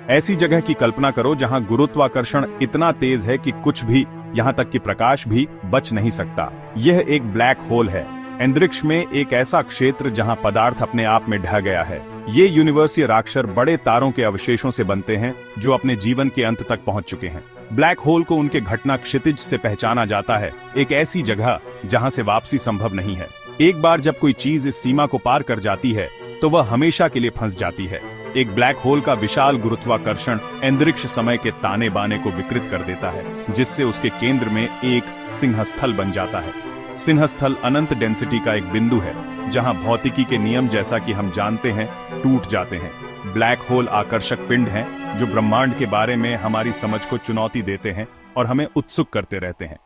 ऐसी जगह की कल्पना करो जहां गुरुत्वाकर्षण इतना तेज है कि कुछ भी, यहां तक कि प्रकाश भी बच नहीं सकता। यह एक ब्लैक होल है, अंतरिक्ष में एक ऐसा क्षेत्र जहां पदार्थ अपने आप में ढह गया है। ये यूनिवर्सीय राक्षर बड़े तारों के अवशेषों से बनते हैं जो अपने जीवन के अंत तक पहुंच चुके हैं। ब्लैक होल को उनके घटना क्षितिज से पहचाना जाता है, एक ऐसी जगह जहां से वापसी संभव नहीं है। एक बार जब कोई चीज इस सीमा को पार कर जाती है तो वह हमेशा के लिए फंस जाती है। एक ब्लैक होल का विशाल गुरुत्वाकर्षण अंतरिक्ष समय के ताने बाने को विकृत कर देता है, जिससे उसके केंद्र में एक सिंहस्थल बन जाता है। सिंहस्थल अनंत डेंसिटी का एक बिंदु है जहां भौतिकी के नियम, जैसा कि हम जानते हैं, टूट जाते हैं। ब्लैक होल आकर्षक पिंड हैं जो ब्रह्मांड के बारे में हमारी समझ को चुनौती देते हैं और हमें उत्सुक करते रहते हैं।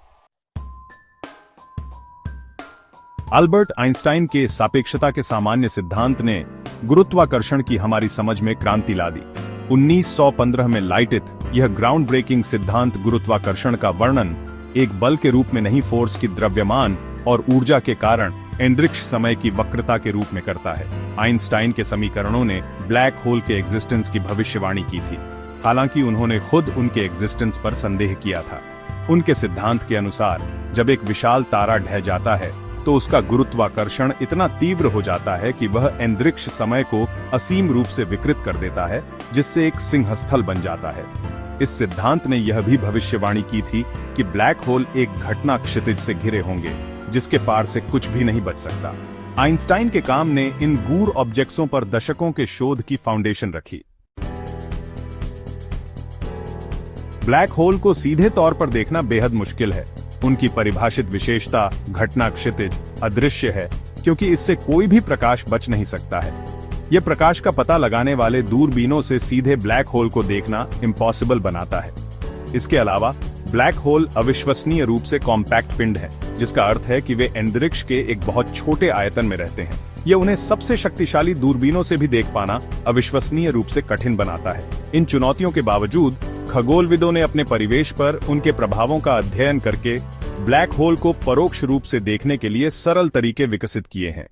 अल्बर्ट आइंस्टाइन के सापेक्षता के सामान्य सिद्धांत ने गुरुत्वाकर्षण की हमारी समझ में क्रांति ला दी। 1915 में लाइटित यह ग्राउंड ब्रेकिंग सिद्धांत गुरुत्वाकर्षण का वर्णन एक बल के रूप में नहीं, फोर्स की द्रव्यमान और ऊर्जा के कारण अंतरिक्ष समय की वक्रता के रूप में करता है। आइंस्टाइन के समीकरणों ने ब्लैक होल के एग्जिस्टेंस की भविष्यवाणी की थी, हालांकि उन्होंने खुद उनके एग्जिस्टेंस पर संदेह किया था। उनके सिद्धांत के अनुसार जब एक विशाल तारा ढह जाता है तो उसका गुरुत्वाकर्षण इतना तीव्र हो जाता है कि वह अंतरिक्ष समय को असीम रूप से विकृत कर देता है, जिससे एक सिंहस्थल बन जाता है। इस सिद्धांत ने यह भी भविष्यवाणी की थी कि ब्लैक होल एक घटना क्षितिज से घिरे होंगे, जिसके पार से कुछ भी नहीं बच सकता। आइंस्टाइन के काम ने इन गूढ़ ऑब्जेक्ट्सों पर दशकों के शोध की फाउंडेशन रखी। ब्लैक होल को सीधे तौर पर देखना बेहद मुश्किल है। उनकी परिभाषित विशेषता घटना क्षितिज अदृश्य है, क्योंकि इससे कोई भी प्रकाश बच नहीं सकता है। यह प्रकाश का पता लगाने वाले दूरबीनों से सीधे ब्लैक होल को देखना इम्पॉसिबल बनाता है। इसके अलावा ब्लैक होल अविश्वसनीय रूप से कॉम्पैक्ट पिंड है, जिसका अर्थ है कि वे अंतरिक्ष के एक बहुत छोटे आयतन में रहते हैं। यह उन्हें सबसे शक्तिशाली दूरबीनों से भी देख पाना अविश्वसनीय रूप से कठिन बनाता है। इन चुनौतियों के बावजूद खगोलविदों ने अपने परिवेश पर उनके प्रभावों का अध्ययन करके ब्लैक होल को परोक्ष रूप से देखने के लिए सरल तरीके विकसित किए हैं।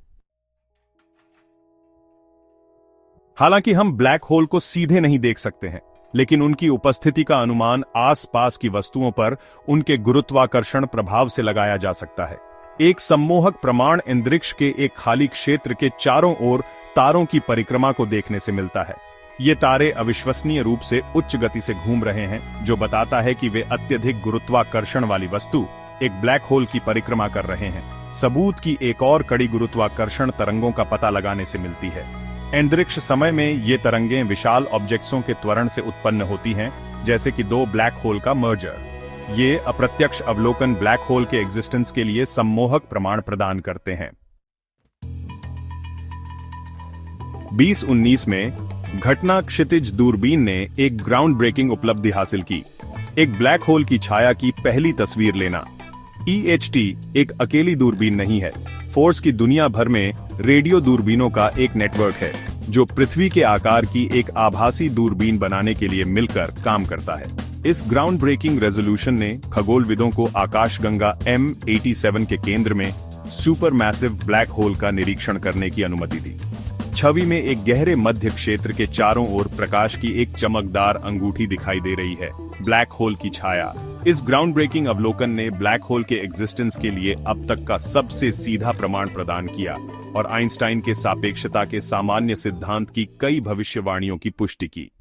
हालांकि हम ब्लैक होल को सीधे नहीं देख सकते हैं, लेकिन उनकी उपस्थिति का अनुमान आसपास की वस्तुओं पर उनके गुरुत्वाकर्षण प्रभाव से लगाया जा सकता है। एक सम्मोहक प्रमाण अंतरिक्ष के एक खाली क्षेत्र के चारों ओर तारों की परिक्रमा को देखने से मिलता है। ये तारे अविश्वसनीय रूप से उच्च गति से घूम रहे हैं, जो बताता है कि वे अत्यधिक गुरुत्वाकर्षण वाली वस्तु, एक ब्लैक होल की परिक्रमा कर रहे हैं। सबूत की एक और कड़ी गुरुत्वाकर्षण तरंगों का पता लगाने से मिलती है। अंतरिक्ष समय में ये तरंगें विशाल ऑब्जेक्ट्सों के त्वरण से उत्पन्न होती हैं, जैसे कि दो ब्लैक होल का मर्जर। ये अप्रत्यक्ष अवलोकन ब्लैक होल के एग्जिस्टेंस के लिए सम्मोहक प्रमाण प्रदान करते हैं। 2019 में घटना क्षितिज दूरबीन ने एक ग्राउंड ब्रेकिंग उपलब्धि हासिल की, एक ब्लैक होल की छाया की पहली तस्वीर लेना। EHT एक अकेली दूरबीन नहीं है, फोर्स की दुनिया भर में रेडियो दूरबीनों का एक नेटवर्क है, जो पृथ्वी के आकार की एक आभासी दूरबीन बनाने के लिए मिलकर काम करता है। इस ग्राउंड ब्रेकिंग रेजोल्यूशन ने खगोलविदों को आकाशगंगा M87 के केंद्र में सुपर मैसिव ब्लैक होल का निरीक्षण करने की अनुमति दी। छवि में एक गहरे मध्य क्षेत्र के चारों ओर प्रकाश की एक चमकदार अंगूठी दिखाई दे रही है, ब्लैक होल की छाया। इस ग्राउंड ब्रेकिंग अवलोकन ने ब्लैक होल के एग्जिस्टेंस के लिए अब तक का सबसे सीधा प्रमाण प्रदान किया और आइंस्टाइन के सापेक्षता के सामान्य सिद्धांत की कई भविष्यवाणियों की पुष्टि की।